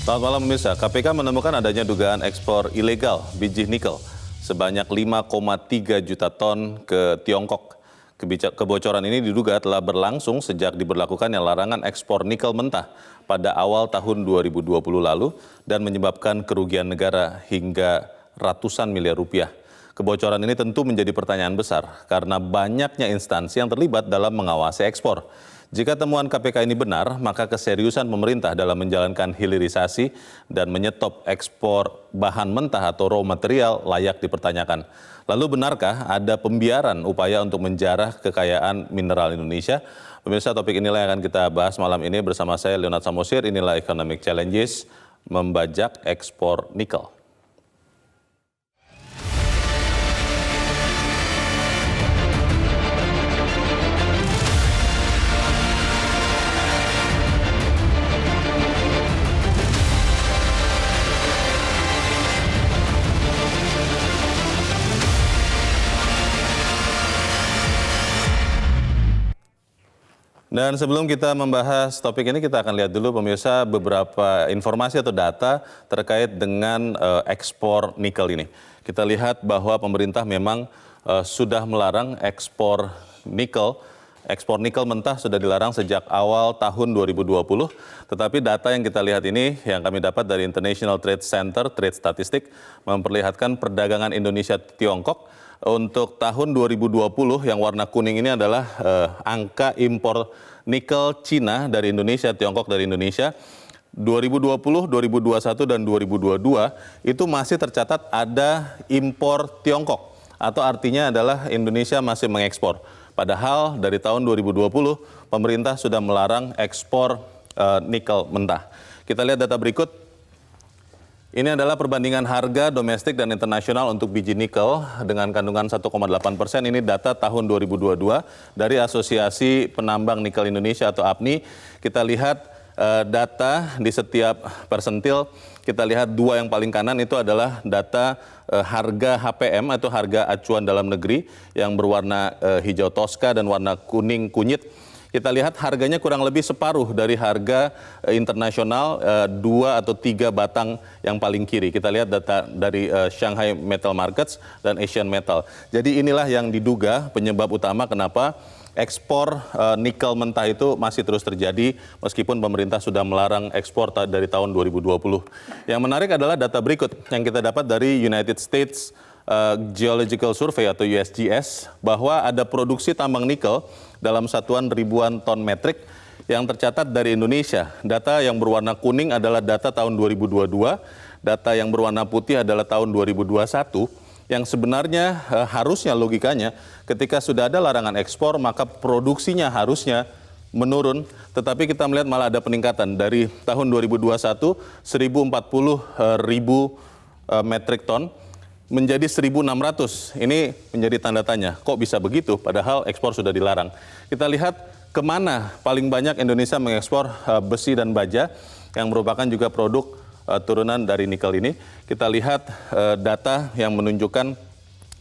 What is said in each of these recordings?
Selamat malam pemirsa, KPK menemukan adanya dugaan ekspor ilegal biji nikel sebanyak 5,3 juta ton ke Tiongkok. Kebocoran ini diduga telah berlangsung sejak diberlakukannya larangan ekspor nikel mentah pada awal tahun 2020 lalu dan menyebabkan kerugian negara hingga ratusan miliar rupiah. Kebocoran ini tentu menjadi pertanyaan besar karena banyaknya instansi yang terlibat dalam mengawasi ekspor. Jika temuan KPK ini benar, maka keseriusan pemerintah dalam menjalankan hilirisasi dan menyetop ekspor bahan mentah atau raw material layak dipertanyakan. Lalu benarkah ada pembiaran upaya untuk menjarah kekayaan mineral Indonesia? Pemirsa, topik inilah yang akan kita bahas malam ini bersama saya Leonard Samosir. Inilah Economic Challenges membajak ekspor nikel. Dan sebelum kita membahas topik ini, kita akan lihat dulu pemirsa beberapa informasi atau data terkait dengan ekspor nikel ini. Kita lihat bahwa pemerintah memang sudah melarang ekspor nikel. Ekspor nikel mentah sudah dilarang sejak awal tahun 2020. Tetapi data yang kita lihat ini yang kami dapat dari International Trade Center, Trade Statistic, memperlihatkan perdagangan Indonesia-Tiongkok. Untuk tahun 2020 yang warna kuning ini adalah angka impor nikel Cina dari Indonesia, Tiongkok dari Indonesia. 2020, 2021, dan 2022 itu masih tercatat ada impor Tiongkok. Atau artinya adalah Indonesia masih mengekspor. Padahal dari tahun 2020 pemerintah sudah melarang ekspor nikel mentah. Kita lihat data berikut. Ini adalah perbandingan harga domestik dan internasional untuk biji nikel dengan kandungan 1,8%. Ini data tahun 2022 dari Asosiasi Penambang Nikel Indonesia atau APNI. Kita lihat data di setiap persentil. Kita lihat dua yang paling kanan itu adalah data harga HPM atau harga acuan dalam negeri yang berwarna hijau toska dan warna kuning kunyit. Kita lihat harganya kurang lebih separuh dari harga internasional 2 atau 3 batang yang paling kiri. Kita lihat data dari Shanghai Metal Markets dan Asian Metal. Jadi inilah yang diduga penyebab utama kenapa ekspor nikel mentah itu masih terus terjadi meskipun pemerintah sudah melarang ekspor dari tahun 2020. Yang menarik adalah data berikut yang kita dapat dari United States Geological Survey atau USGS bahwa ada produksi tambang nikel dalam satuan ribuan ton metrik yang tercatat dari Indonesia. Data yang berwarna kuning adalah data tahun 2022, data yang berwarna putih adalah tahun 2021, yang sebenarnya harusnya logikanya ketika sudah ada larangan ekspor maka produksinya harusnya menurun, tetapi kita melihat malah ada peningkatan dari tahun 2021 1.040 ribu metrik ton menjadi 1.600. Ini menjadi tanda tanya, kok bisa begitu padahal ekspor sudah dilarang. Kita lihat kemana paling banyak Indonesia mengekspor besi dan baja yang merupakan juga produk turunan dari nikel ini. Kita lihat data yang menunjukkan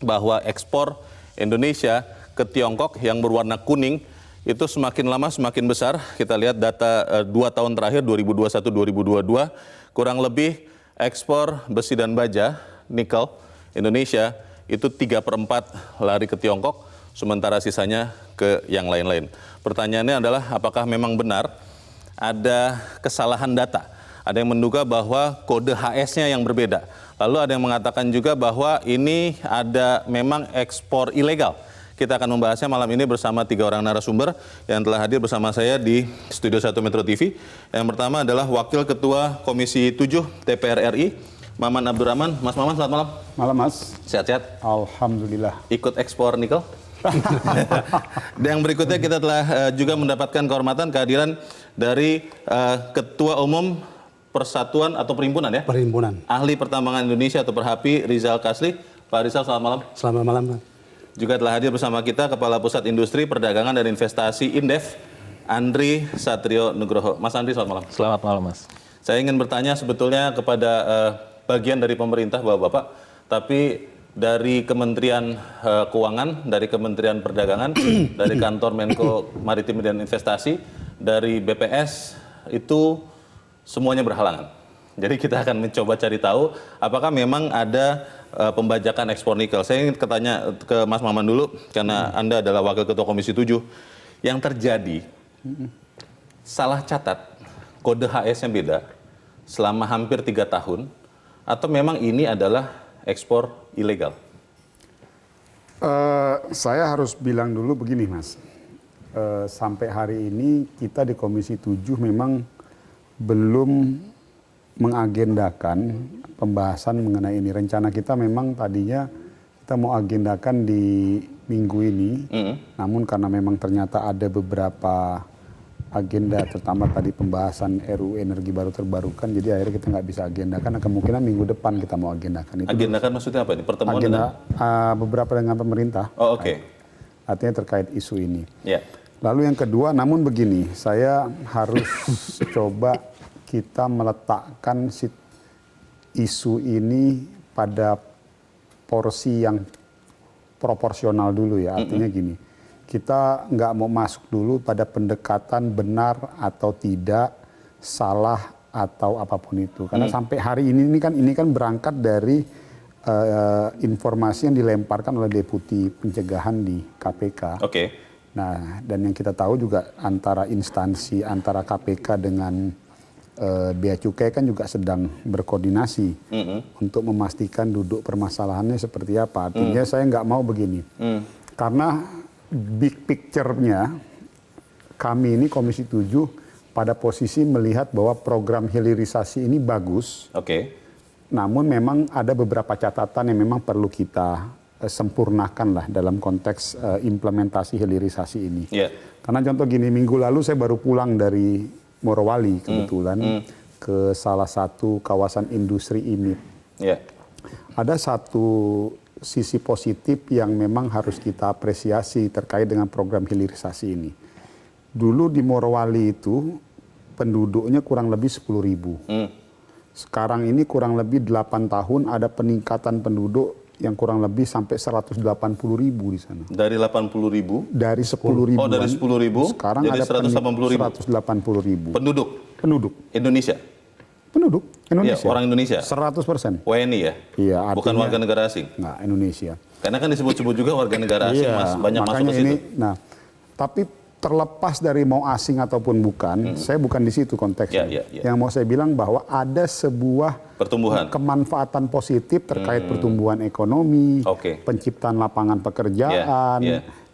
bahwa ekspor Indonesia ke Tiongkok yang berwarna kuning itu semakin lama semakin besar. Kita lihat data 2 tahun terakhir 2021-2022 kurang lebih ekspor besi dan baja nikel Indonesia itu 3/4 lari ke Tiongkok, sementara sisanya ke yang lain-lain. Pertanyaannya adalah apakah memang benar ada kesalahan data? Ada yang menduga bahwa kode HS-nya yang berbeda. Lalu ada yang mengatakan juga bahwa ini ada memang ekspor ilegal. Kita akan membahasnya malam ini bersama 3 orang narasumber yang telah hadir bersama saya di Studio 1 Metro TV. Yang pertama adalah Wakil Ketua Komisi 7 DPR RI, Maman Abdurrahman. Mas Maman, selamat malam. Malam, Mas. Sehat-sehat? Alhamdulillah. Ikut ekspor nikel? Dan yang berikutnya kita telah juga mendapatkan kehormatan kehadiran dari Ketua Umum Persatuan atau Perhimpunan ya? Perhimpunan. Ahli Pertambangan Indonesia atau Perhapi, Rizal Kasli. Pak Rizal, selamat malam. Selamat malam, Pak. Juga telah hadir bersama kita Kepala Pusat Industri Perdagangan dan Investasi Indef, Andri Satrio Nugroho. Mas Andri, selamat malam. Selamat malam, Mas. Saya ingin bertanya sebetulnya kepada bagian dari pemerintah, Bapak-Bapak, tapi dari Kementerian Keuangan, dari Kementerian Perdagangan, dari Kantor Menko Maritim dan Investasi, dari BPS, itu semuanya berhalangan. Jadi kita akan mencoba cari tahu apakah memang ada pembajakan ekspor nikel. Saya ingin tanya ke Mas Maman dulu, karena Anda adalah Wakil Ketua Komisi 7. Yang terjadi, salah catat, kode HS-nya beda selama hampir 3 tahun, atau memang ini adalah ekspor ilegal? Saya harus bilang dulu begini, Mas. Sampai hari ini kita di Komisi 7 memang belum mengagendakan pembahasan mengenai ini. Rencana kita memang tadinya kita mau agendakan di minggu ini, namun karena memang ternyata ada beberapa agenda, terutama tadi pembahasan RUU energi baru terbarukan, jadi akhirnya kita nggak bisa agendakan. Kemungkinan minggu depan kita mau agendakan. Itu agendakan maksudnya apa ini? Pertemuan agenda beberapa dengan pemerintah. Oh, oke. Artinya terkait isu ini. Ya. Lalu yang kedua, namun begini, saya harus coba kita meletakkan isu ini pada porsi yang proporsional dulu ya. Artinya gini, kita nggak mau masuk dulu pada pendekatan benar atau tidak, salah atau apapun itu. Karena sampai hari ini kan berangkat dari informasi yang dilemparkan oleh Deputi Pencegahan di KPK. Oke. Nah, dan yang kita tahu juga antara instansi, antara KPK dengan Bea Cukai kan juga sedang berkoordinasi untuk memastikan duduk permasalahannya seperti apa. Artinya saya nggak mau begini. Karena big picture-nya kami ini Komisi 7 pada posisi melihat bahwa program hilirisasi ini bagus. Oke. Namun memang ada beberapa catatan yang memang perlu kita sempurnakan lah dalam konteks implementasi hilirisasi ini. Yeah. Karena contoh gini, minggu lalu saya baru pulang dari Morowali kebetulan ke salah satu kawasan industri IMIP. Yeah. Ada satu sisi positif yang memang harus kita apresiasi terkait dengan program hilirisasi ini. Dulu di Morowali itu penduduknya kurang lebih 10.000. Sekarang ini kurang lebih 8 tahun ada peningkatan penduduk yang kurang lebih sampai 180.000 di sana. Dari 80.000? Dari 10.000. Oh, dari 10.000 sekarang jadi ada 180.000. 180.000. Penduduk Indonesia? Penduduk Indonesia. Ya, orang Indonesia? 100%. WNI ya? Iya, bukan artinya, warga negara asing? Nggak, Indonesia. Karena kan disebut-sebut juga warga negara asing, Iya, Mas. Banyak masuk ke situ. Nah, tapi terlepas dari mau asing ataupun bukan, saya bukan di situ konteksnya. Yang mau saya bilang bahwa ada sebuah pertumbuhan, kemanfaatan positif terkait pertumbuhan ekonomi, penciptaan lapangan pekerjaan,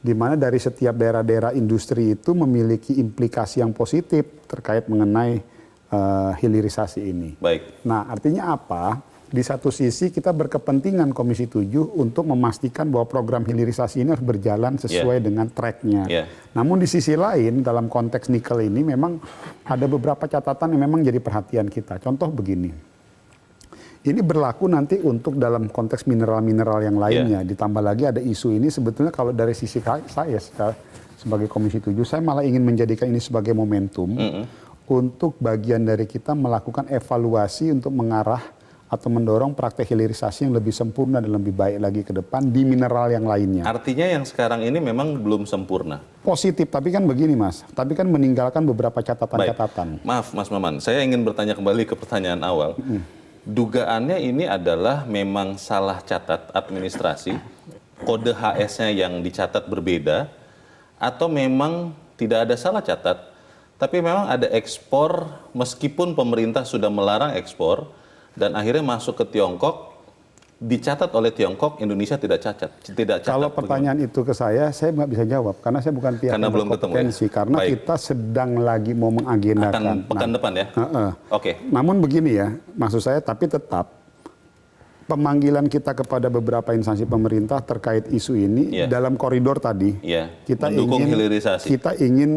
di mana dari setiap daerah-daerah industri itu memiliki implikasi yang positif terkait mengenai hilirisasi ini. Baik. Nah, artinya apa? Di satu sisi kita berkepentingan Komisi 7 untuk memastikan bahwa program hilirisasi ini harus berjalan sesuai dengan tracknya. Namun di sisi lain dalam konteks nikel ini memang ada beberapa catatan yang memang jadi perhatian kita. Contoh begini, ini berlaku nanti untuk dalam konteks mineral-mineral yang lainnya. Ditambah lagi ada isu ini sebetulnya kalau dari sisi saya sebagai Komisi 7, saya malah ingin menjadikan ini sebagai momentum untuk bagian dari kita melakukan evaluasi untuk mengarah atau mendorong praktek hilirisasi yang lebih sempurna dan lebih baik lagi ke depan di mineral yang lainnya. Artinya yang sekarang ini memang belum sempurna. Positif, tapi kan begini Mas, tapi kan meninggalkan beberapa catatan-catatan. Maaf Mas Maman, saya ingin bertanya kembali ke pertanyaan awal. Dugaannya ini adalah memang salah catat administrasi, kode HS-nya yang dicatat berbeda, atau memang tidak ada salah catat, tapi memang ada ekspor meskipun pemerintah sudah melarang ekspor, dan akhirnya masuk ke Tiongkok, dicatat oleh Tiongkok, Indonesia tidak catat. Kalau pertanyaan itu ke saya nggak bisa jawab karena saya bukan pihak yang berkompetensi. Karena kita sedang lagi mau mengagendakan. Pekan depan ya? Oke. Namun begini ya, maksud saya tapi tetap pemanggilan kita kepada beberapa instansi pemerintah terkait isu ini dalam koridor tadi. Kita ingin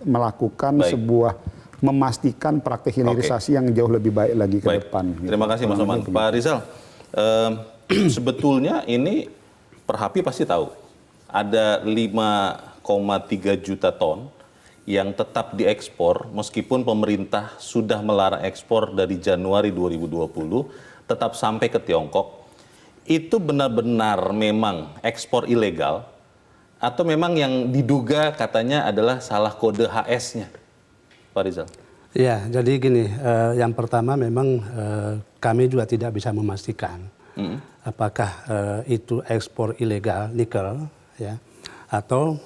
melakukan sebuah memastikan praktek hilirisasi yang jauh lebih baik lagi ke depan. Terima kasih Mas Oman. Pak Rizal, sebetulnya ini Perhapi pasti tahu ada 5,3 juta ton yang tetap diekspor meskipun pemerintah sudah melarang ekspor dari Januari 2020 tetap sampai ke Tiongkok. Itu benar-benar memang ekspor ilegal atau memang yang diduga katanya adalah salah kode HS-nya? Pak Rizal. Ya, jadi gini, yang pertama memang kami juga tidak bisa memastikan apakah itu ekspor ilegal nikel, ya, atau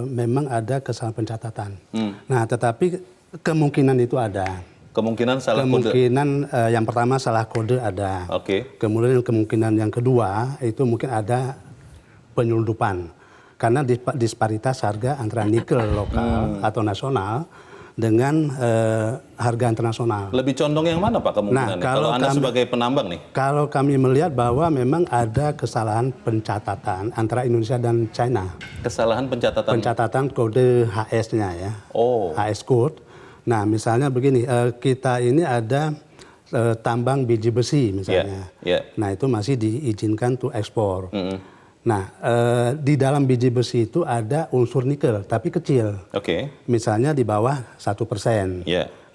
memang ada kesalahan pencatatan. Nah, tetapi kemungkinan itu ada. Kemungkinan salah kode. Kemungkinan yang pertama salah kode ada. Kemudian kemungkinan yang kedua itu mungkin ada penyelundupan. Karena disparitas harga antara nikel lokal atau nasional dengan harga internasional. Lebih condong yang mana Pak kemungkinannya? Nah, kalau Anda sebagai penambang nih? Kalau kami melihat bahwa memang ada kesalahan pencatatan antara Indonesia dan China. Kesalahan pencatatan? Pencatatan kode HS-nya ya. HS code. Nah, misalnya begini, kita ini ada tambang biji besi misalnya. Nah, itu masih diizinkan untuk ekspor. Nah, di dalam biji besi itu ada unsur nikel, tapi kecil. Misalnya di bawah 1%.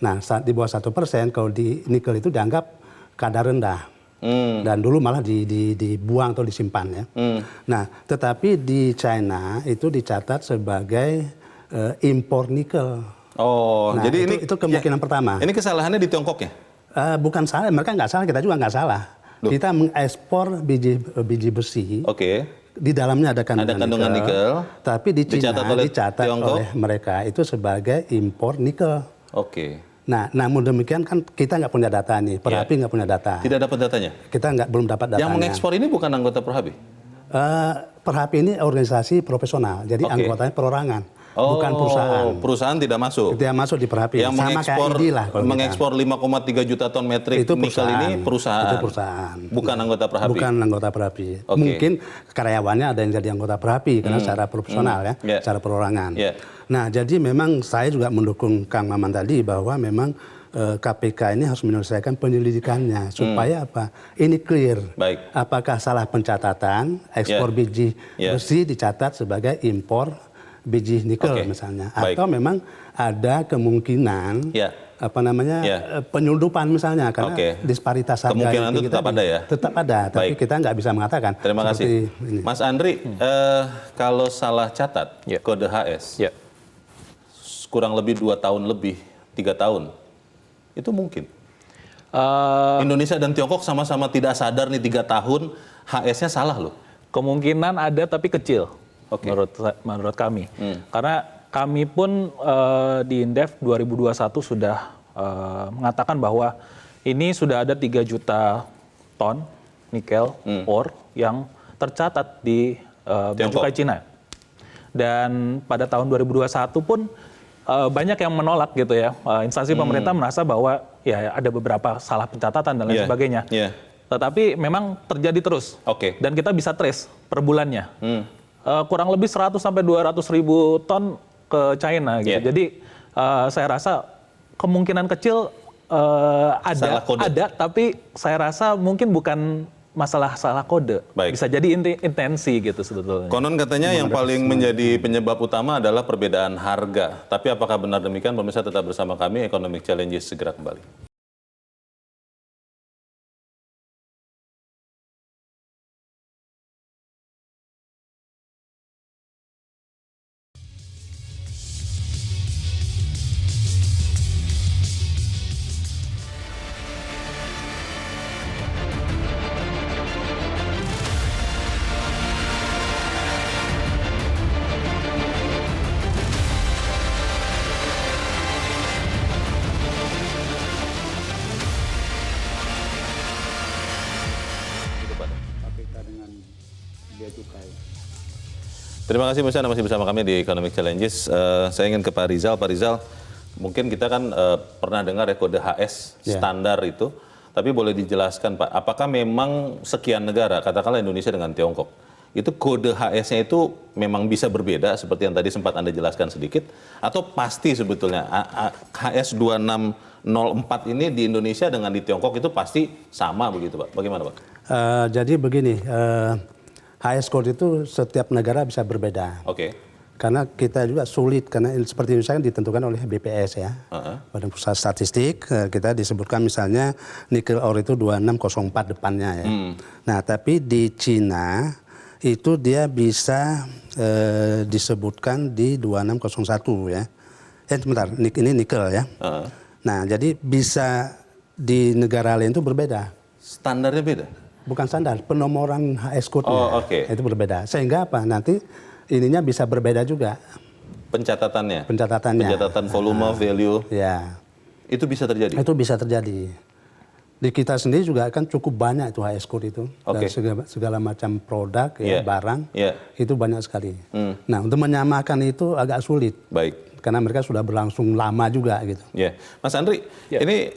Nah, di bawah 1%, kalau di nikel itu dianggap kadar rendah. Dan dulu malah dibuang atau disimpan ya. Nah, tetapi di China itu dicatat sebagai impor nikel. Nah, jadi itu kemungkinan pertama. Ini kesalahannya di Tiongkok ya? Bukan salah, mereka nggak salah, kita juga nggak salah. Kita mengekspor biji besi. Di dalamnya ada kandungan nikel. Tapi di China dicatat oleh mereka itu sebagai impor nikel. Nah, namun demikian kan kita nggak punya data nih, Perhapi nggak punya data. Tidak dapat datanya? Kita belum dapat datanya. Yang mengekspor ini bukan anggota Perhapi? Perhapi ini organisasi profesional, jadi anggotanya perorangan. Bukan perusahaan. Perusahaan tidak masuk? Tidak masuk di Perhapi. Yang mengekspor 5,3 juta ton metrik nikel ini perusahaan? Itu perusahaan. Bukan anggota Perhapi? Bukan anggota Perhapi. Mungkin karyawannya ada yang jadi anggota Perhapi, karena secara profesional ya, secara perorangan. Nah, jadi memang saya juga mendukung Kang Maman tadi bahwa memang KPK ini harus menyelesaikan penyelidikannya supaya apa? Ini clear. Apakah salah pencatatan ekspor biji besi dicatat sebagai impor biji nikel misalnya, atau memang ada kemungkinan penyelundupan misalnya karena disparitas harga. Kemungkinan itu tetap ada ya? Tetap ada, tapi kita nggak bisa mengatakan. Terima kasih. Mas Andri, kalau salah catat kode HS, kurang lebih 2 tahun lebih, 3 tahun, itu mungkin? Indonesia dan Tiongkok sama-sama tidak sadar nih 3 tahun HS-nya salah loh. Kemungkinan ada tapi kecil. Menurut kami, karena kami pun di Indef 2021 sudah mengatakan bahwa ini sudah ada 3 juta ton nikel ore yang tercatat di Bea Cukai Cina. Dan pada tahun 2021 pun banyak yang menolak gitu ya, instansi pemerintah merasa bahwa ya ada beberapa salah pencatatan dan lain sebagainya. Tetapi memang terjadi terus, dan kita bisa trace per bulannya. Kurang lebih 100 sampai 200 ribu ton ke China gitu. Jadi saya rasa kemungkinan kecil ada, tapi saya rasa mungkin bukan masalah salah kode. Bisa jadi intensi gitu sebetulnya. Konon katanya yang paling menjadi penyebab utama adalah perbedaan harga. Tapi apakah benar demikian? Pemirsa tetap bersama kami, Economic Challenges segera kembali. Terima kasih Anda masih bersama kami di Economic Challenges. Saya ingin ke Pak Rizal. Pak Rizal, mungkin kita kan pernah dengar ya kode HS standar itu, tapi boleh dijelaskan Pak, apakah memang sekian negara, katakanlah Indonesia dengan Tiongkok, itu kode HS-nya itu memang bisa berbeda seperti yang tadi sempat Anda jelaskan sedikit, atau pasti sebetulnya HS 2604 ini di Indonesia dengan di Tiongkok itu pasti sama begitu Pak? Bagaimana Pak? Jadi begini, HS code itu setiap negara bisa berbeda. Karena kita juga sulit, karena seperti misalnya ditentukan oleh BPS ya, Badan Pusat Statistik, kita disebutkan misalnya nikel ore itu 2604 depannya ya. Nah tapi di Cina itu dia bisa disebutkan di 2601 ya. Sebentar, ini nikel ya. Nah, jadi bisa di negara lain itu berbeda. Standarnya beda? Bukan standar, penomoran HS code-nya itu berbeda. Sehingga apa? Nanti ininya bisa berbeda juga. Pencatatannya? Pencatatan volume, value? Ya. Itu bisa terjadi? Itu bisa terjadi. Di kita sendiri juga kan cukup banyak itu HS code itu. Dari segala macam produk, barang, itu banyak sekali. Nah, untuk menyamakan itu agak sulit. Baik. Karena mereka sudah berlangsung lama juga gitu. Mas Andri, ini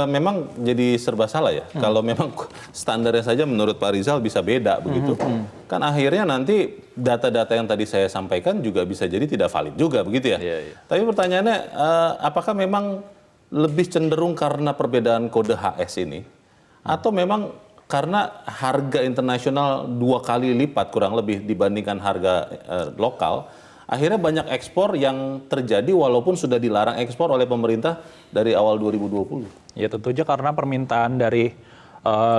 memang jadi serba salah ya. Kalau memang standarnya saja menurut Pak Rizal bisa beda begitu. Kan akhirnya nanti data-data yang tadi saya sampaikan juga bisa jadi tidak valid juga begitu ya. Tapi pertanyaannya, apakah memang lebih cenderung karena perbedaan kode HS ini? Atau memang karena harga internasional 2 kali lipat kurang lebih dibandingkan harga lokal, akhirnya banyak ekspor yang terjadi walaupun sudah dilarang ekspor oleh pemerintah dari awal 2020. Ya tentu saja karena permintaan dari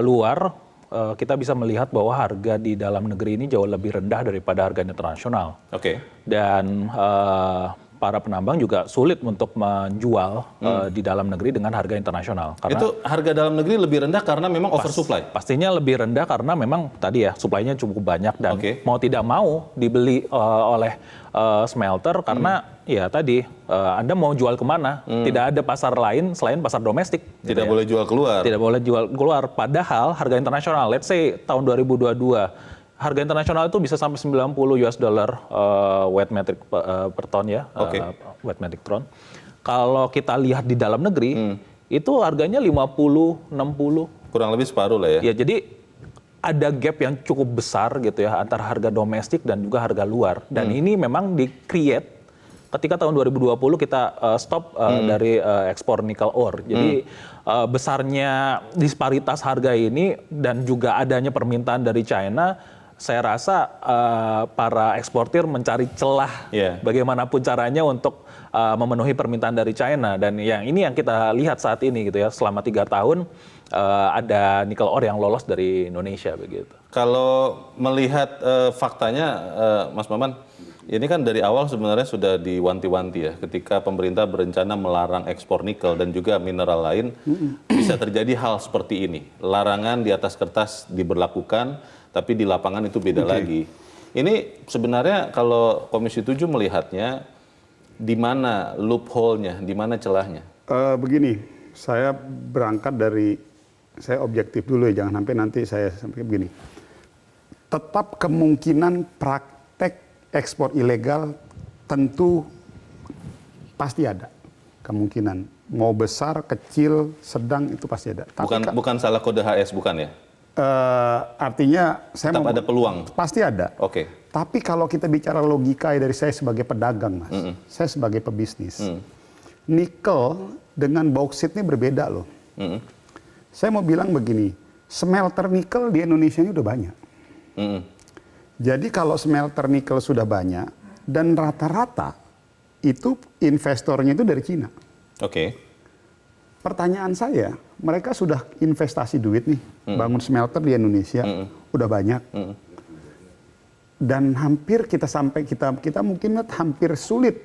luar, kita bisa melihat bahwa harga di dalam negeri ini jauh lebih rendah daripada harga internasional. Dan para penambang juga sulit untuk menjual di dalam negeri dengan harga internasional. Karena itu harga dalam negeri lebih rendah karena memang oversupply? Pastinya lebih rendah karena memang tadi ya supply-nya cukup banyak dan mau tidak mau dibeli oleh smelter karena ya tadi Anda mau jual kemana? Tidak ada pasar lain selain pasar domestik. Tidak boleh jual keluar? Tidak boleh jual keluar. Padahal harga internasional, let's say tahun 2022, harga internasional itu bisa sampai 90 US dollar wet metric per ton ya, wet metric ton. Kalau kita lihat di dalam negeri, itu harganya 50, 60. Kurang lebih separuh lah ya. Ya jadi ada gap yang cukup besar gitu ya antara harga domestik dan juga harga luar. Dan ini memang di-create ketika tahun 2020 kita stop dari ekspor nikel ore. Jadi besarnya disparitas harga ini dan juga adanya permintaan dari China, saya rasa para eksportir mencari celah bagaimanapun caranya untuk memenuhi permintaan dari China. Dan ini yang kita lihat saat ini gitu ya, selama 3 tahun ada nikel ore yang lolos dari Indonesia begitu. Kalau melihat faktanya, Mas Maman, ini kan dari awal sebenarnya sudah diwanti-wanti ya, ketika pemerintah berencana melarang ekspor nikel dan juga mineral lain, bisa terjadi hal seperti ini. Larangan di atas kertas diberlakukan, tapi di lapangan itu beda lagi. Ini sebenarnya kalau Komisi 7 melihatnya, di mana loophole-nya, di mana celahnya? Begini, saya berangkat dari, saya objektif dulu ya, jangan sampai nanti saya sampai begini. Tetap kemungkinan praktek ekspor ilegal tentu pasti ada kemungkinan. Mau besar, kecil, sedang itu pasti ada. Bukan salah kode HS, bukan ya? Artinya saya tetap ada peluang. Pasti ada. Tapi kalau kita bicara logika dari saya sebagai pedagang, Mas, saya sebagai pebisnis, nikel dengan bauksit ini berbeda loh. Saya mau bilang begini, smelter nikel di Indonesia ini udah banyak. Jadi kalau smelter nikel sudah banyak dan rata-rata itu investornya itu dari Cina. Pertanyaan saya, mereka sudah investasi duit nih, bangun smelter di Indonesia, udah banyak. Dan hampir kita mungkin hampir sulit,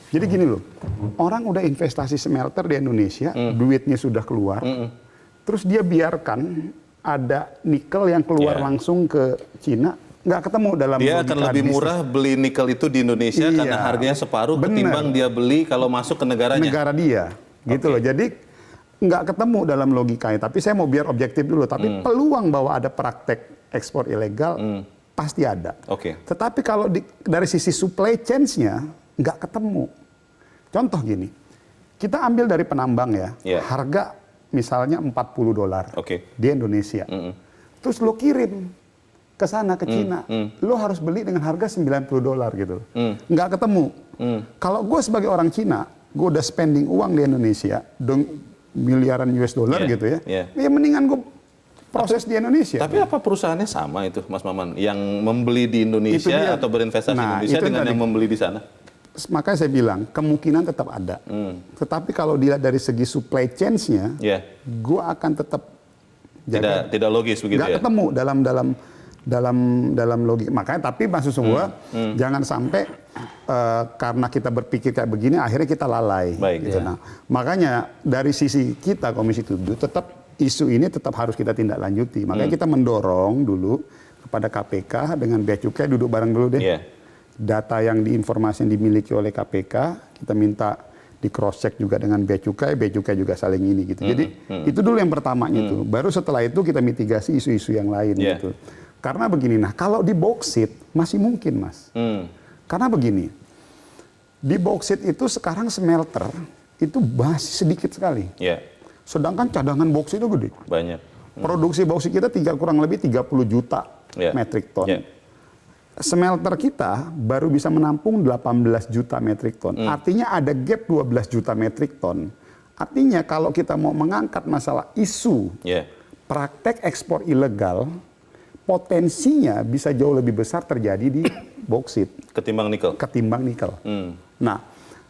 jadi gini loh, orang udah investasi smelter di Indonesia, duitnya sudah keluar, terus dia biarkan ada nikel yang keluar langsung ke Cina, nggak ketemu dalam dia akan lebih murah beli nikel itu di Indonesia karena harganya separuh ketimbang dia beli kalau masuk ke negaranya. Negara dia. Gitu loh, jadi nggak ketemu dalam logikanya. Tapi saya mau biar objektif dulu. Tapi peluang bahwa ada praktek ekspor ilegal pasti ada. Tetapi kalau dari sisi supply chains-nya nggak ketemu. Contoh gini, kita ambil dari penambang ya, harga misalnya $40 di Indonesia. Terus lo kirim ke sana ke Cina, lo harus beli dengan harga $90 gitu. Nggak ketemu. Kalau gue sebagai orang Cina, gue udah spending uang di Indonesia, miliaran US dollar gitu ya. Ya mendingan gue proses di Indonesia. Tapi apa perusahaannya sama itu, Mas Maman? Yang membeli di Indonesia atau berinvestasi di Indonesia dengan yang membeli di sana? Makanya saya bilang, kemungkinan tetap ada. Tetapi kalau dilihat dari segi supply chains-nya, gue akan tetap jaga. Tidak logis begitu ya? Nggak ketemu dalam logika. Makanya tapi maksud gue, jangan sampai karena kita berpikir kayak begini, akhirnya kita lalai. Gitu. Nah, makanya dari sisi kita Komisi 7 tetap isu ini tetap harus kita tindak lanjuti. Makanya kita mendorong dulu kepada KPK dengan Bea Cukai duduk bareng dulu deh. Data yang informasi yang dimiliki oleh KPK kita minta di cross check juga dengan Bea Cukai juga saling ini gitu. Jadi itu dulu yang pertamanya itu. Baru setelah itu kita mitigasi isu-isu yang lain gitu. Karena begini, nah kalau di boksit masih mungkin Mas. Karena begini, di boksit itu sekarang smelter itu masih sedikit sekali. Sedangkan cadangan boksit itu gede. Banyak. Produksi boksit kita kurang lebih 30 juta metrik ton. Smelter kita baru bisa menampung 18 juta metrik ton. Artinya ada gap 12 juta metrik ton. Artinya kalau kita mau mengangkat masalah isu praktek ekspor ilegal, potensinya bisa jauh lebih besar terjadi di boksit ketimbang nikel. Nah,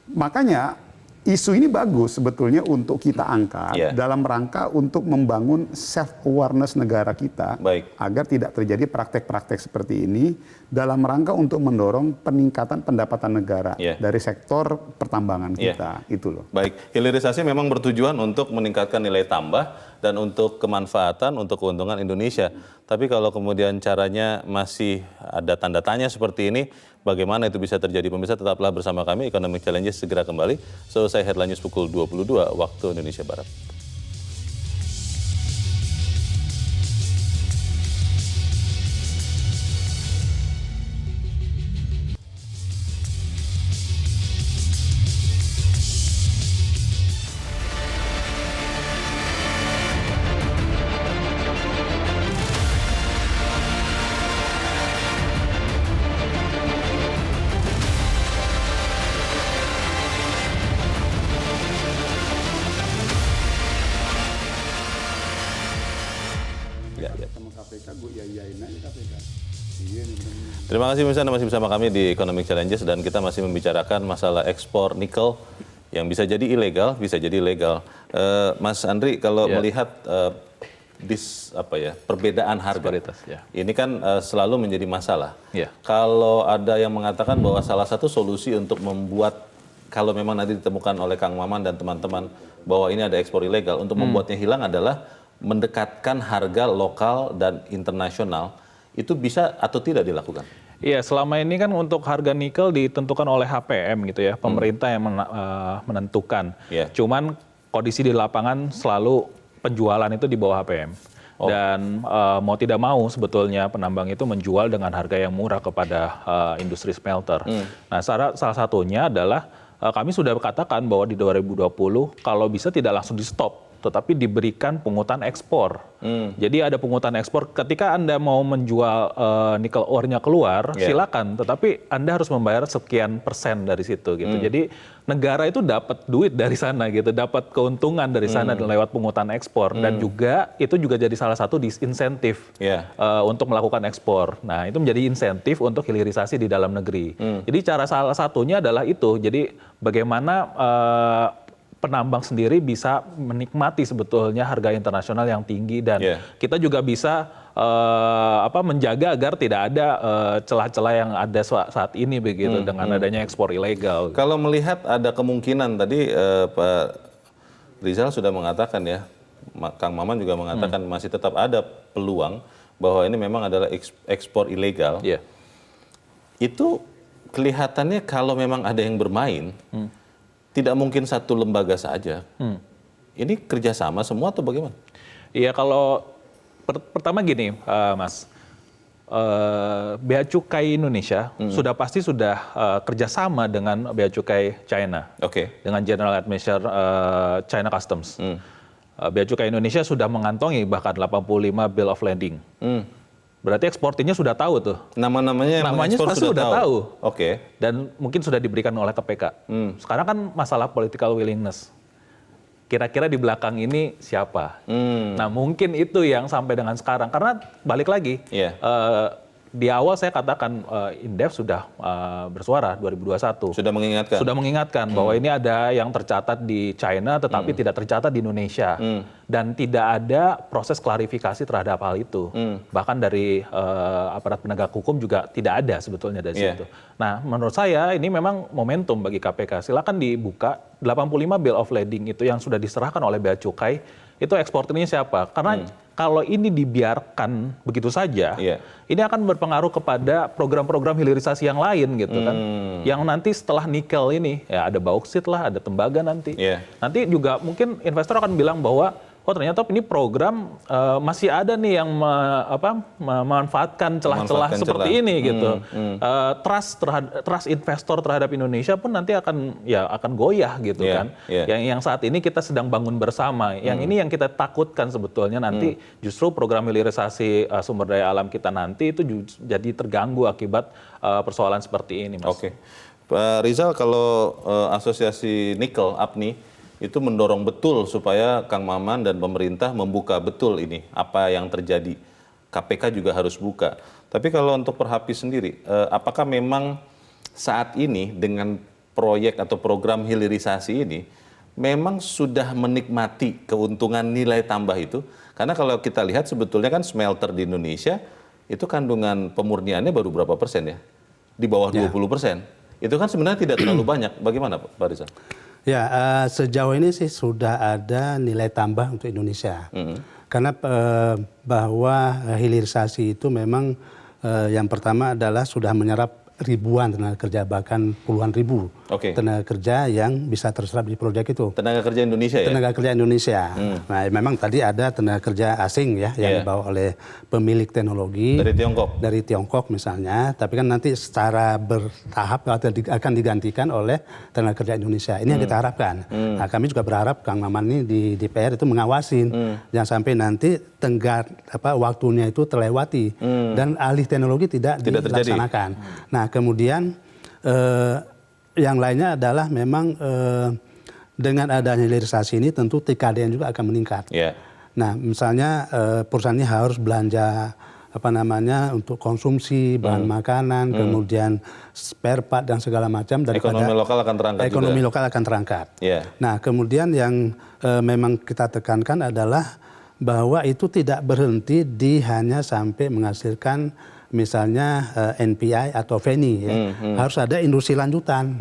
makanya isu ini bagus sebetulnya untuk kita angkat dalam rangka untuk membangun self-awareness negara kita agar tidak terjadi praktek-praktek seperti ini dalam rangka untuk mendorong peningkatan pendapatan negara dari sektor pertambangan kita. Itu loh. Baik, hilirisasi memang bertujuan untuk meningkatkan nilai tambah dan untuk kemanfaatan, untuk keuntungan Indonesia. Tapi kalau kemudian caranya masih ada tanda tanya seperti ini, bagaimana itu bisa terjadi? Pemirsa tetaplah bersama kami, Economic Challenges segera kembali. Selesai Headline News pukul 22 waktu Indonesia Barat. Terima kasih pemirsa, Anda masih bersama kami di Economic Challenges dan kita masih membicarakan masalah ekspor nikel yang bisa jadi ilegal, bisa jadi legal. Mas Andri, kalau melihat perbedaan harga, ini kan selalu menjadi masalah. Kalau ada yang mengatakan bahwa salah satu solusi untuk membuat, kalau memang nanti ditemukan oleh Kang Maman dan teman-teman bahwa ini ada ekspor ilegal, untuk membuatnya hilang adalah mendekatkan harga lokal dan internasional. Itu bisa atau tidak dilakukan? Iya, selama ini kan untuk harga nikel ditentukan oleh HPM gitu ya, pemerintah yang menentukan. Cuman kondisi di lapangan selalu penjualan itu di bawah HPM. Dan mau tidak mau sebetulnya penambang itu menjual dengan harga yang murah kepada industri smelter. Nah, salah satunya adalah kami sudah katakan bahwa di 2020 kalau bisa tidak langsung di stop, tetapi diberikan pungutan ekspor. Jadi ada pungutan ekspor ketika Anda mau menjual nikel ore-nya keluar, silakan, tetapi Anda harus membayar sekian persen dari situ gitu. Jadi negara itu dapat duit dari sana gitu, dapat keuntungan dari sana lewat pungutan ekspor dan juga itu juga jadi salah satu disinsentif untuk melakukan ekspor. Nah, itu menjadi insentif untuk hilirisasi di dalam negeri. Jadi cara salah satunya adalah itu. Jadi bagaimana penambang sendiri bisa menikmati sebetulnya harga internasional yang tinggi dan kita juga bisa menjaga agar tidak ada celah-celah yang ada saat ini begitu dengan adanya ekspor ilegal. Kalau melihat ada kemungkinan tadi Pak Rizal sudah mengatakan ya, Kang Maman juga mengatakan masih tetap ada peluang bahwa ini memang adalah ekspor ilegal. Itu kelihatannya kalau memang ada yang bermain, tidak mungkin satu lembaga saja. Ini kerjasama semua atau bagaimana? Iya, kalau pertama gini, Mas, Bea Cukai Indonesia sudah pasti kerjasama dengan Bea Cukai China, dengan General Administrator China Customs. Bea Cukai Indonesia sudah mengantongi bahkan 85 Bill of Lading. Berarti eksportirnya sudah tahu tuh. Namanya pasti sudah tahu. Oke. Dan mungkin sudah diberikan oleh KPK. Sekarang kan masalah political willingness. Kira-kira di belakang ini siapa? Nah, mungkin itu yang sampai dengan sekarang. Karena balik lagi, di awal saya katakan Indef sudah bersuara 2021. Sudah mengingatkan? Sudah mengingatkan bahwa ini ada yang tercatat di China tetapi tidak tercatat di Indonesia. Dan tidak ada proses klarifikasi terhadap hal itu. Bahkan dari aparat penegak hukum juga tidak ada sebetulnya dari situ. Nah, menurut saya ini memang momentum bagi KPK. Silakan dibuka 85 bill of lading itu yang sudah diserahkan oleh Bea Cukai, itu eksportirnya siapa? Karena kalau ini dibiarkan begitu saja, ini akan berpengaruh kepada program-program hilirisasi yang lain gitu kan. Yang nanti setelah nikel ini, ya ada bauksit lah, ada tembaga nanti. Nanti juga mungkin investor akan bilang bahwa oh ternyata ini program masih ada nih yang memanfaatkan celah-celah seperti ini gitu. Trust investor terhadap Indonesia pun nanti akan goyah gitu kan. Yang saat ini kita sedang bangun bersama. Yang ini yang kita takutkan sebetulnya nanti justru program hilirisasi sumber daya alam kita nanti itu jadi terganggu akibat persoalan seperti ini, Mas. Oke. Pak Rizal, kalau asosiasi nikel APNI itu mendorong betul supaya Kang Maman dan pemerintah membuka betul ini apa yang terjadi. KPK juga harus buka. Tapi kalau untuk Perhapi sendiri, apakah memang saat ini dengan proyek atau program hilirisasi ini memang sudah menikmati keuntungan nilai tambah itu? Karena kalau kita lihat sebetulnya kan smelter di Indonesia itu kandungan pemurniannya baru berapa persen ya? Di bawah 20%. Itu kan sebenarnya tidak terlalu banyak. Bagaimana Pak Rizal? Ya, sejauh ini sih sudah ada nilai tambah untuk Indonesia. Karena bahwa hilirisasi itu memang yang pertama adalah sudah menyerap ribuan tenaga kerja, bahkan puluhan ribu tenaga kerja yang bisa terserap di proyek itu. Tenaga kerja Indonesia ya? Tenaga kerja Indonesia. Nah, memang tadi ada tenaga kerja asing ya, yang dibawa oleh pemilik teknologi. Dari Tiongkok? Dari Tiongkok misalnya, tapi kan nanti secara bertahap akan digantikan oleh tenaga kerja Indonesia. Ini yang kita harapkan. Nah, kami juga berharap Kang Maman ini di DPR itu mengawasin. Jangan sampai nanti waktunya itu terlewati. Dan alih teknologi tidak dilaksanakan. Nah, kemudian yang lainnya adalah memang dengan adanya hilirisasi ini tentu TKDN juga akan meningkat. Nah, misalnya perusahaan ini harus belanja untuk konsumsi bahan makanan, kemudian spare part dan segala macam daripada ekonomi lokal akan terangkat. Ekonomi lokal akan terangkat. Nah, kemudian yang memang kita tekankan adalah bahwa itu tidak berhenti di hanya sampai menghasilkan misalnya NPI atau VENI ya. Harus ada industri lanjutan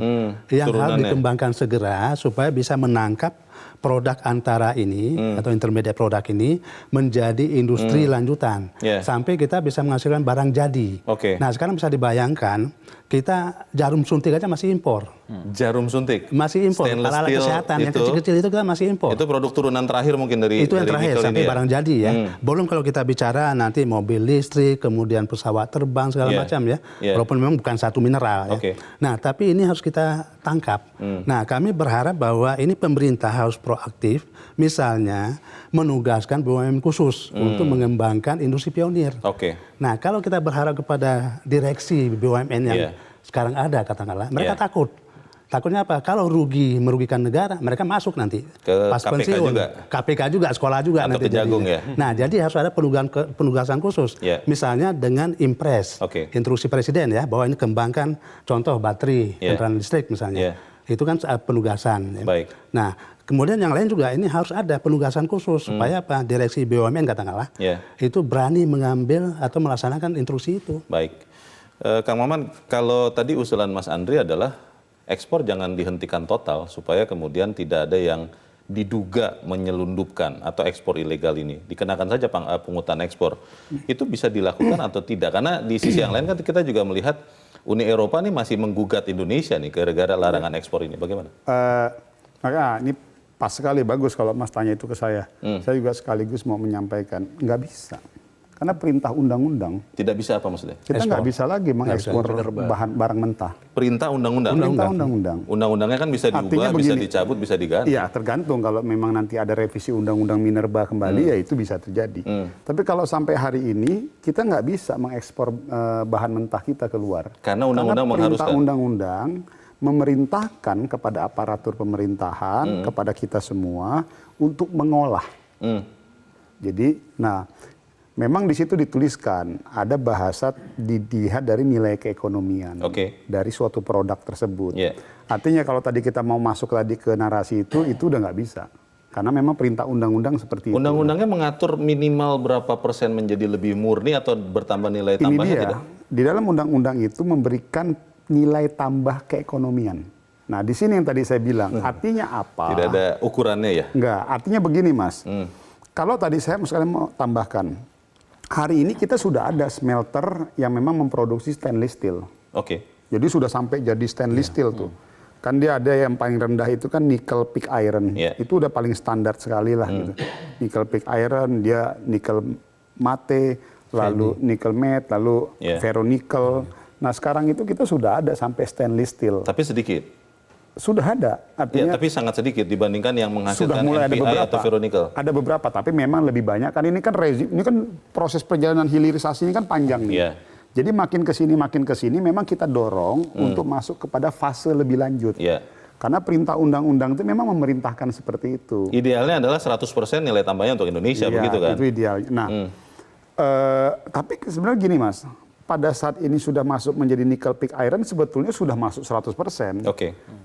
yang harus dikembangkan segera supaya bisa menangkap produk antara ini atau intermediate produk ini menjadi industri lanjutan sampai kita bisa menghasilkan barang jadi. Nah, sekarang bisa dibayangkan kita jarum suntik aja masih impor. Jarum suntik? Masih impor. Alat-alat kesehatan yang kecil-kecil itu kita masih impor. Itu produk turunan terakhir mungkin dari itu yang terakhir sampai barang jadi ya. Belum kalau kita bicara nanti mobil listrik, kemudian pesawat terbang segala macam ya. Walaupun memang bukan satu mineral ya. Nah, tapi ini harus kita tangkap. Nah, kami berharap bahwa ini pemerintah harus proaktif, misalnya menugaskan BUMN khusus untuk mengembangkan industri pionir. Nah, kalau kita berharap kepada direksi BUMN yang sekarang ada, katakanlah, mereka takut. Takutnya apa? Kalau merugikan negara, mereka masuk nanti pas KPK pensiun. juga. KPK juga, sekolah juga atau nanti. Kejagung ya. Nah, jadi harus ada penugasan khusus. Misalnya dengan impres, instruksi presiden ya, bahwa ini kembangkan contoh baterai, kendaraan listrik misalnya. Itu kan penugasan. Nah, kemudian yang lain juga ini harus ada penugasan khusus supaya apa? Direksi BUMN katakanlah itu berani mengambil atau melaksanakan instruksi itu. Baik. Kang Maman, kalau tadi usulan Mas Andri adalah ekspor jangan dihentikan total supaya kemudian tidak ada yang diduga menyelundupkan atau ekspor ilegal ini. Dikenakan saja pungutan ekspor. Itu bisa dilakukan atau tidak? Karena di sisi yang lain kan kita juga melihat Uni Eropa ini masih menggugat Indonesia nih gara-gara larangan ekspor ini. Bagaimana? Maka ini pas sekali, bagus kalau Mas tanya itu ke saya. Saya juga sekaligus mau menyampaikan, nggak bisa. Karena perintah undang-undang. Tidak bisa apa maksudnya? Kita nggak bisa lagi mengekspor barang mentah. Perintah undang-undang? Perintah undang-undang. Undang-undangnya kan bisa diubah, bisa dicabut, bisa diganti. Iya, tergantung. Kalau memang nanti ada revisi undang-undang Minerba kembali, ya itu bisa terjadi. Tapi kalau sampai hari ini, kita nggak bisa mengekspor bahan mentah kita keluar. Karena undang-undang mengharuskan. Perintah undang-undang memerintahkan kepada aparatur pemerintahan, kepada kita semua, untuk mengolah. Jadi, memang di situ dituliskan ada bahasa dilihat dari nilai keekonomian dari suatu produk tersebut. Artinya kalau tadi kita mau masuk tadi ke narasi itu udah nggak bisa. Karena memang perintah undang-undang seperti itu. Undang-undangnya mengatur minimal berapa persen menjadi lebih murni atau bertambah nilai tambahnya tidak? Di dalam undang-undang itu memberikan nilai tambah keekonomian. Nah, di sini yang tadi saya bilang, artinya apa? Tidak ada ukurannya ya? Enggak, artinya begini Mas. Kalau tadi saya sekalian mau tambahkan, hari ini kita sudah ada smelter yang memang memproduksi stainless steel. Jadi sudah sampai jadi stainless steel tuh. Kan dia ada yang paling rendah itu kan nickel pig iron. Itu udah paling standar sekali lah gitu. Nickel pig iron, dia nickel mate, lalu nickel matte, lalu ferronickel. Nah sekarang itu kita sudah ada sampai stainless steel. Tapi sedikit? Sudah ada. Artinya tapi sangat sedikit dibandingkan yang menghasilkan sudah mulai NPI ada beberapa, atau ferronickel? Ada beberapa, tapi memang lebih banyak. Kan ini kan rezim, ini kan proses perjalanan hilirisasinya kan panjang nih. Jadi makin ke sini memang kita dorong untuk masuk kepada fase lebih lanjut. Karena perintah undang-undang itu memang memerintahkan seperti itu. Idealnya adalah 100% nilai tambahnya untuk Indonesia, begitu kan? Itu ideal. Nah, tapi sebenarnya gini Mas, pada saat ini sudah masuk menjadi nickel pig iron sebetulnya sudah masuk 100%.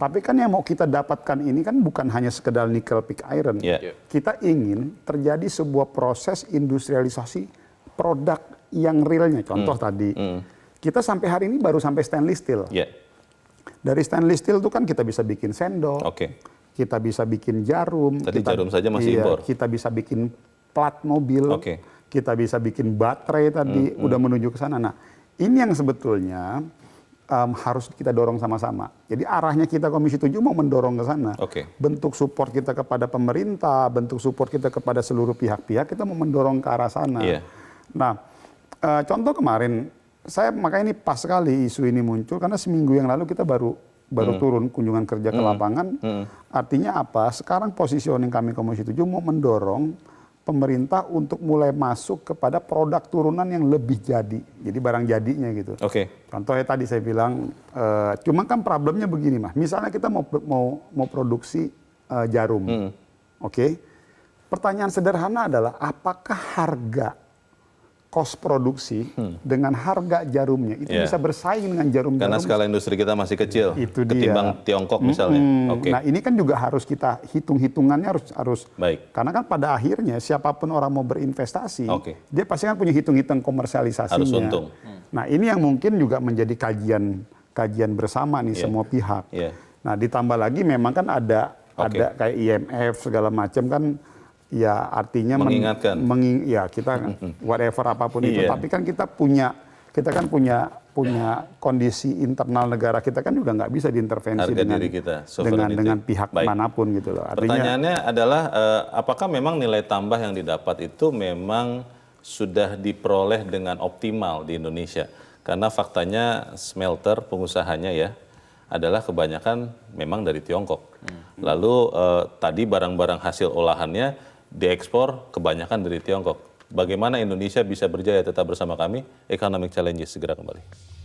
Tapi kan yang mau kita dapatkan ini kan bukan hanya sekedar nickel pig iron. Kita ingin terjadi sebuah proses industrialisasi produk yang realnya. Contoh tadi, kita sampai hari ini baru sampai stainless steel. Dari stainless steel itu kan kita bisa bikin sendok, kita bisa bikin jarum. Tadi jarum saja masih impor. Kita bisa bikin plat mobil, kita bisa bikin baterai tadi, udah menuju ke sana. Nah, ini yang sebetulnya harus kita dorong sama-sama. Jadi arahnya kita Komisi 7 mau mendorong ke sana. Bentuk support kita kepada pemerintah, bentuk support kita kepada seluruh pihak-pihak, kita mau mendorong ke arah sana. Nah, contoh kemarin, makanya ini pas sekali isu ini muncul karena seminggu yang lalu kita baru turun kunjungan kerja ke lapangan. Artinya apa? Sekarang positioning kami Komisi 7 mau mendorong pemerintah untuk mulai masuk kepada produk turunan yang lebih jadi. Jadi barang jadinya gitu. Contohnya tadi saya bilang, cuma kan problemnya begini Mas. Misalnya kita mau produksi jarum. Pertanyaan sederhana adalah apakah harga kos produksi dengan harga jarumnya itu bisa bersaing dengan jarum-jarum. Karena skala industri kita masih kecil, itu ketimbang Tiongkok misalnya. Nah ini kan juga harus kita hitung-hitungannya harus baik. Karena kan pada akhirnya siapapun orang mau berinvestasi, dia pasti kan punya hitung-hitung komersialisasinya. Harus untung. Nah ini yang mungkin juga menjadi kajian bersama nih semua pihak. Nah ditambah lagi memang kan ada kayak IMF segala macam kan. Ya artinya mengingatkan, ya kita whatever apapun itu, tapi kan kita kan punya kondisi internal negara kita kan juga nggak bisa diintervensi dengan pihak manapun gitu loh. Artinya, pertanyaannya adalah apakah memang nilai tambah yang didapat itu memang sudah diperoleh dengan optimal di Indonesia? Karena faktanya smelter pengusahanya ya adalah kebanyakan memang dari Tiongkok. Lalu tadi barang-barang hasil olahannya diekspor kebanyakan dari Tiongkok. Bagaimana Indonesia bisa berjaya? Tetap bersama kami, Economic Challenges segera kembali.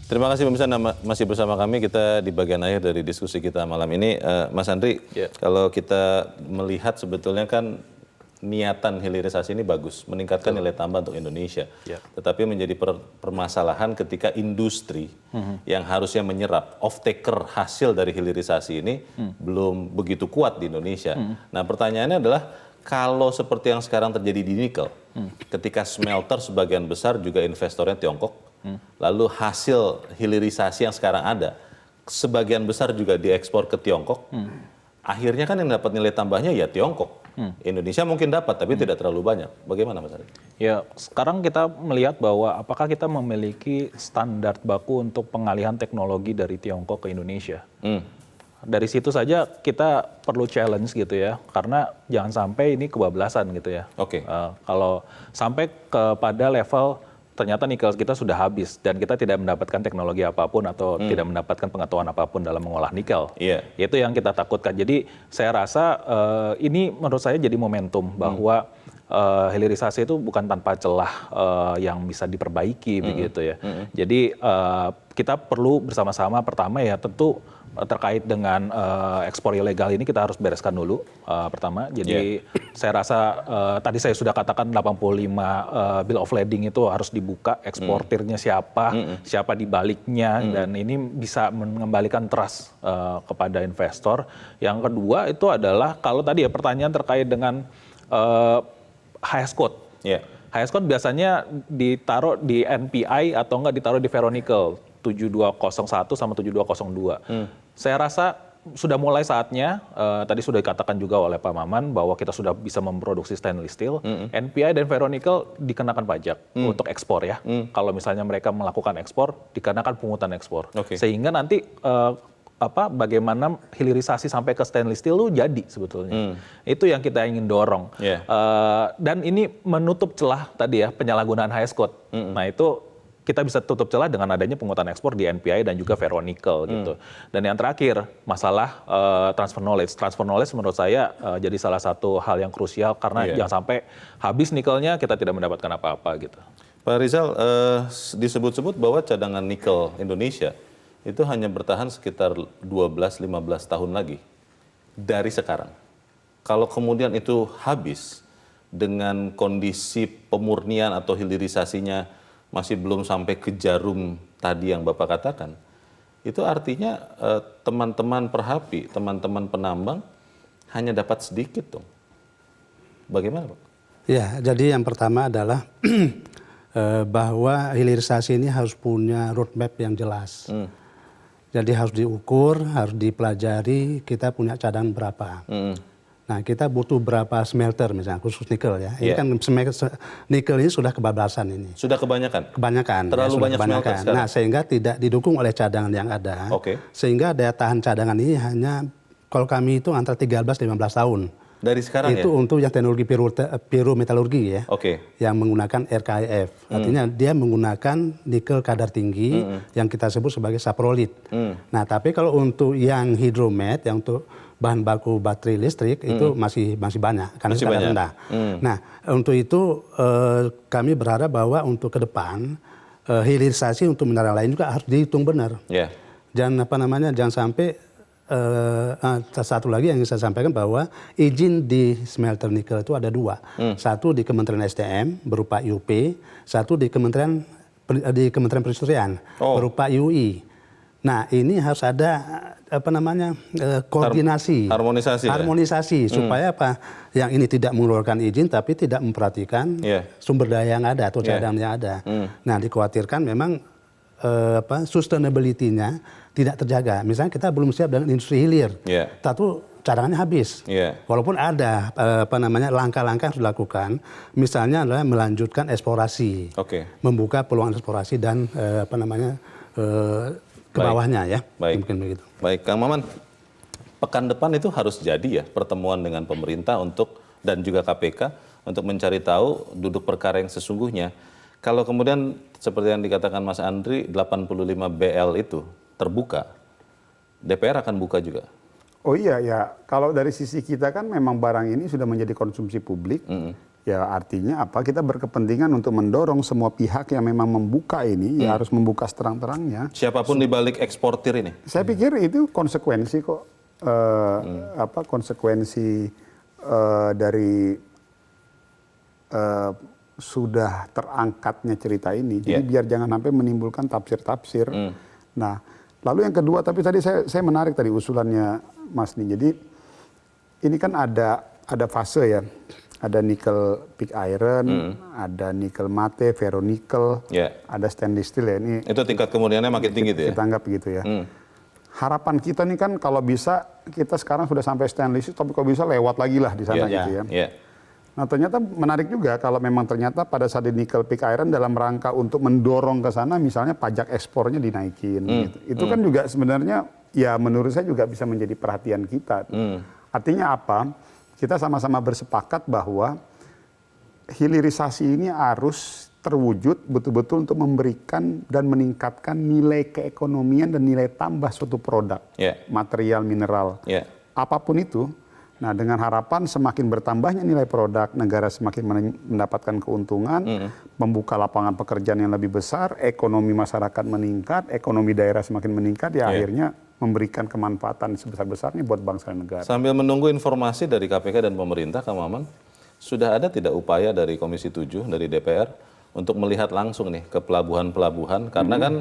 Terima kasih pemirsa masih bersama kami, kita di bagian akhir dari diskusi kita malam ini. Mas Andri, kalau kita melihat sebetulnya kan niatan hilirisasi ini bagus, meningkatkan nilai tambah untuk Indonesia. Tetapi menjadi permasalahan ketika industri yang harusnya menyerap off-taker hasil dari hilirisasi ini belum begitu kuat di Indonesia. Nah pertanyaannya adalah, kalau seperti yang sekarang terjadi di nikel, ketika smelter sebagian besar juga investornya Tiongkok, lalu hasil hilirisasi yang sekarang ada, sebagian besar juga diekspor ke Tiongkok, akhirnya kan yang dapat nilai tambahnya ya Tiongkok. Indonesia mungkin dapat, tapi tidak terlalu banyak. Bagaimana Mas Ari? Ya, sekarang kita melihat bahwa apakah kita memiliki standar baku untuk pengalihan teknologi dari Tiongkok ke Indonesia. Dari situ saja kita perlu challenge gitu ya, karena jangan sampai ini kebablasan gitu ya. Kalau sampai kepada level ternyata nikel kita sudah habis dan kita tidak mendapatkan teknologi apapun atau tidak mendapatkan pengetahuan apapun dalam mengolah nikel. Itu yang kita takutkan. Jadi saya rasa ini menurut saya jadi momentum bahwa hilirisasi itu bukan tanpa celah yang bisa diperbaiki begitu ya. Jadi kita perlu bersama-sama, pertama ya tentu terkait dengan ekspor ilegal ini kita harus bereskan dulu pertama. Jadi saya rasa tadi saya sudah katakan 85 bill of lading itu harus dibuka, eksportirnya siapa, siapa di baliknya, dan ini bisa mengembalikan trust kepada investor. Yang kedua itu adalah kalau tadi ya pertanyaan terkait dengan highest quote. Highest quote biasanya ditaruh di NPI atau enggak ditaruh di ferronickel 7201 sama 7202. Saya rasa sudah mulai saatnya, tadi sudah dikatakan juga oleh Pak Maman bahwa kita sudah bisa memproduksi stainless steel, NPI dan ferronickel dikenakan pajak untuk ekspor ya. Kalau misalnya mereka melakukan ekspor, dikenakan pungutan ekspor. Sehingga nanti bagaimana hilirisasi sampai ke stainless steel itu jadi sebetulnya. Itu yang kita ingin dorong. Dan ini menutup celah tadi ya penyalahgunaan highest quote. Nah itu kita bisa tutup celah dengan adanya pungutan ekspor di NPI dan juga ferronickel gitu. Dan yang terakhir masalah transfer knowledge. Transfer knowledge menurut saya jadi salah satu hal yang krusial karena jangan sampai habis nikelnya kita tidak mendapatkan apa-apa gitu. Pak Rizal, disebut-sebut bahwa cadangan nikel Indonesia itu hanya bertahan sekitar 12-15 tahun lagi dari sekarang. Kalau kemudian itu habis dengan kondisi pemurnian atau hilirisasinya masih belum sampai ke jarum tadi yang Bapak katakan, itu artinya teman-teman perhapi, teman-teman penambang hanya dapat sedikit dong. Bagaimana Pak? Ya, jadi yang pertama adalah bahwa hilirisasi ini harus punya roadmap yang jelas. Jadi harus diukur, harus dipelajari kita punya cadangan berapa. Nah kita butuh berapa smelter misalnya khusus nikel ya. Ini kan nikel ini sudah kebablasan ini. Sudah kebanyakan? Kebanyakan. Terlalu banyak smelter sekarang? Nah sehingga tidak didukung oleh cadangan yang ada. Sehingga daya tahan cadangan ini hanya kalau kami itu antara 13-15 tahun. Dari sekarang itu ya? untuk yang teknologi pyrometalurgi ya. Yang menggunakan RKIF. Artinya dia menggunakan nikel kadar tinggi yang kita sebut sebagai saprolit. Nah tapi kalau untuk yang hidromet, yang untuk bahan baku baterai listrik itu masih banyak karena sangat rendah. Nah untuk itu kami berharap bahwa untuk ke depan hilirisasi untuk mineral lain juga harus dihitung benar. Jangan sampai satu lagi yang saya sampaikan bahwa izin di smelter nikel itu ada dua. Satu di Kementerian SDM berupa IUP, satu di Kementerian Perindustrian berupa UI. Nah ini harus ada koordinasi, harmonisasi supaya apa? Yang ini tidak mengeluarkan izin tapi tidak memperhatikan sumber daya yang ada atau cadangan yang ada. Nah dikhawatirkan memang sustainability-nya tidak terjaga. Misalnya kita belum siap dengan industri hilir, satu cadangannya habis. Walaupun ada langkah-langkah yang harus dilakukan, misalnya adalah melanjutkan eksplorasi, membuka peluang eksplorasi dan ke bawahnya ya. Mungkin begitu. Baik, Kang Maman, pekan depan itu harus jadi ya pertemuan dengan pemerintah dan juga KPK untuk mencari tahu duduk perkara yang sesungguhnya. Kalau kemudian seperti yang dikatakan Mas Andri, 85 BL itu terbuka, DPR akan buka juga. Oh iya ya, kalau dari sisi kita kan memang barang ini sudah menjadi konsumsi publik. Ya artinya apa? Kita berkepentingan untuk mendorong semua pihak yang memang membuka ini, ya harus membuka seterang-terangnya. Siapapun di balik eksportir ini? Saya pikir itu konsekuensi kok, konsekuensi dari sudah terangkatnya cerita ini. Jadi biar jangan sampai menimbulkan tafsir-tafsir. Nah, lalu yang kedua, tapi tadi saya menarik tadi usulannya Mas Nih. Jadi ini kan ada fase ya. Ada nickel pig iron, ada nickel mate, ferronickel, ada stainless steel ya. Ini itu tingkat kemurniannya makin tinggi tuh ya? Kita anggap begitu ya. Harapan kita nih kan kalau bisa kita sekarang sudah sampai stainless steel, tapi kalau bisa lewat lagi lah di sana gitu ya. Nah ternyata menarik juga kalau memang ternyata pada saat di nickel pig iron dalam rangka untuk mendorong ke sana misalnya pajak ekspornya dinaikin. Gitu. Itu kan juga sebenarnya ya menurut saya juga bisa menjadi perhatian kita. Artinya apa? Kita sama-sama bersepakat bahwa hilirisasi ini harus terwujud betul-betul untuk memberikan dan meningkatkan nilai keekonomian dan nilai tambah suatu produk, material, mineral, apapun itu. Nah, dengan harapan semakin bertambahnya nilai produk, negara semakin mendapatkan keuntungan, membuka lapangan pekerjaan yang lebih besar, ekonomi masyarakat meningkat, ekonomi daerah semakin meningkat, ya akhirnya memberikan kemanfaatan sebesar-besarnya buat bangsa dan negara. Sambil menunggu informasi dari KPK dan pemerintah, Kang Maman, sudah ada tidak upaya dari Komisi 7, dari DPR, untuk melihat langsung nih ke pelabuhan-pelabuhan, karena kan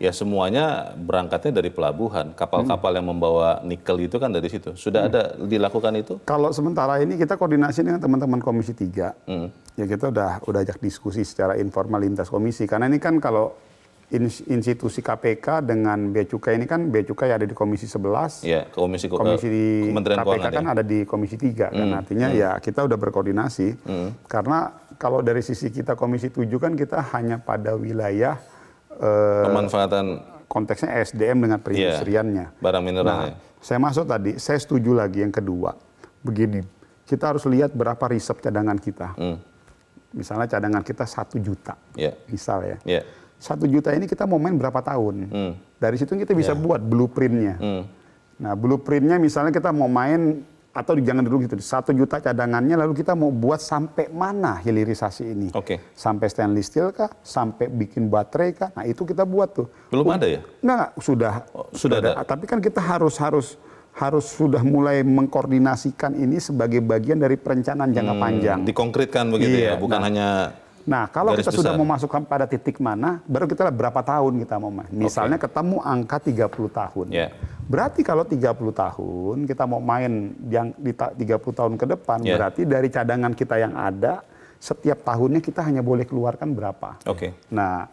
ya semuanya berangkatnya dari pelabuhan. Kapal-kapal yang membawa nikel itu kan dari situ. Sudah ada dilakukan itu? Kalau sementara ini kita koordinasi dengan teman-teman Komisi 3. Ya kita udah ajak diskusi secara informal lintas komisi. Karena ini kan kalau institusi KPK dengan Bea Cukai ini kan Bea Cukai ada di Komisi 11. Ya, komisi Kementerian KPK kan ada di Komisi 3. Kan artinya ya kita udah berkoordinasi. Karena kalau dari sisi kita Komisi 7 kan kita hanya pada wilayah pemanfaatan konteksnya SDM dengan perindustriannya. Barang mineralnya. Saya masuk tadi, saya setuju lagi yang kedua. Begini, kita harus lihat berapa riset cadangan kita. Misalnya cadangan kita 1 juta, misal ya. 1 juta ini kita mau main berapa tahun. Dari situ kita bisa buat blueprintnya. Nah, blueprintnya misalnya kita mau main, atau jangan dulu gitu, 1 juta cadangannya lalu kita mau buat sampai mana hilirisasi ini. Sampai stainless steel kah? Sampai bikin baterai kah? Nah itu kita buat tuh. Belum ada ya? Enggak, sudah ada. Tapi kan kita harus sudah mulai mengkoordinasikan ini sebagai bagian dari perencanaan jangka panjang. Dikonkretkan begitu ya, bukan hanya Nah, kalau kita sudah memasukkan pada titik mana, baru kita lihat berapa tahun kita mau main. Misalnya ketemu angka 30 tahun. Berarti kalau 30 tahun kita mau main yang di 30 tahun ke depan, berarti dari cadangan kita yang ada, setiap tahunnya kita hanya boleh keluarkan berapa. Nah,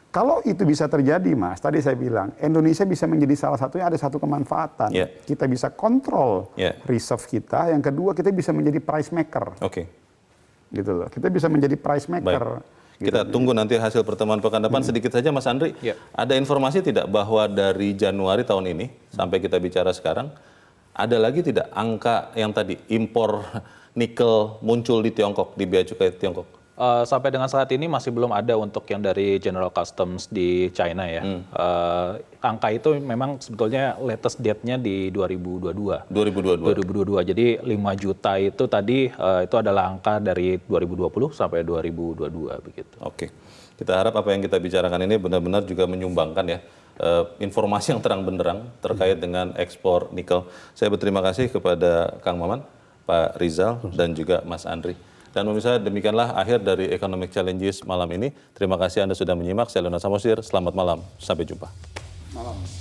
kalau itu bisa terjadi, Mas, tadi saya bilang, Indonesia bisa menjadi salah satunya ada satu kemanfaatan. Kita bisa kontrol reserve kita, yang kedua kita bisa menjadi price maker. Gitu loh. Kita bisa menjadi price maker. Gitu. Kita tunggu nanti hasil pertemuan pekan depan. Sedikit saja Mas Andri, ada informasi tidak bahwa dari Januari tahun ini sampai kita bicara sekarang, ada lagi tidak angka yang tadi impor nikel muncul di Tiongkok, di Bea Cukai Tiongkok? Sampai dengan saat ini masih belum ada untuk yang dari General Customs di China ya. Angka itu memang sebetulnya latest date-nya di 2022. 2022. Jadi 5 juta itu tadi itu adalah angka dari 2020 sampai 2022 begitu. Kita harap apa yang kita bicarakan ini benar-benar juga menyumbangkan ya informasi yang terang benderang terkait dengan ekspor nikel. Saya berterima kasih kepada Kang Maman, Pak Rizal, dan juga Mas Andri. Dan pemirsa, demikianlah akhir dari Economic Challenges malam ini. Terima kasih Anda sudah menyimak. Saya Leonard Samosir. Selamat malam. Sampai jumpa. Malam.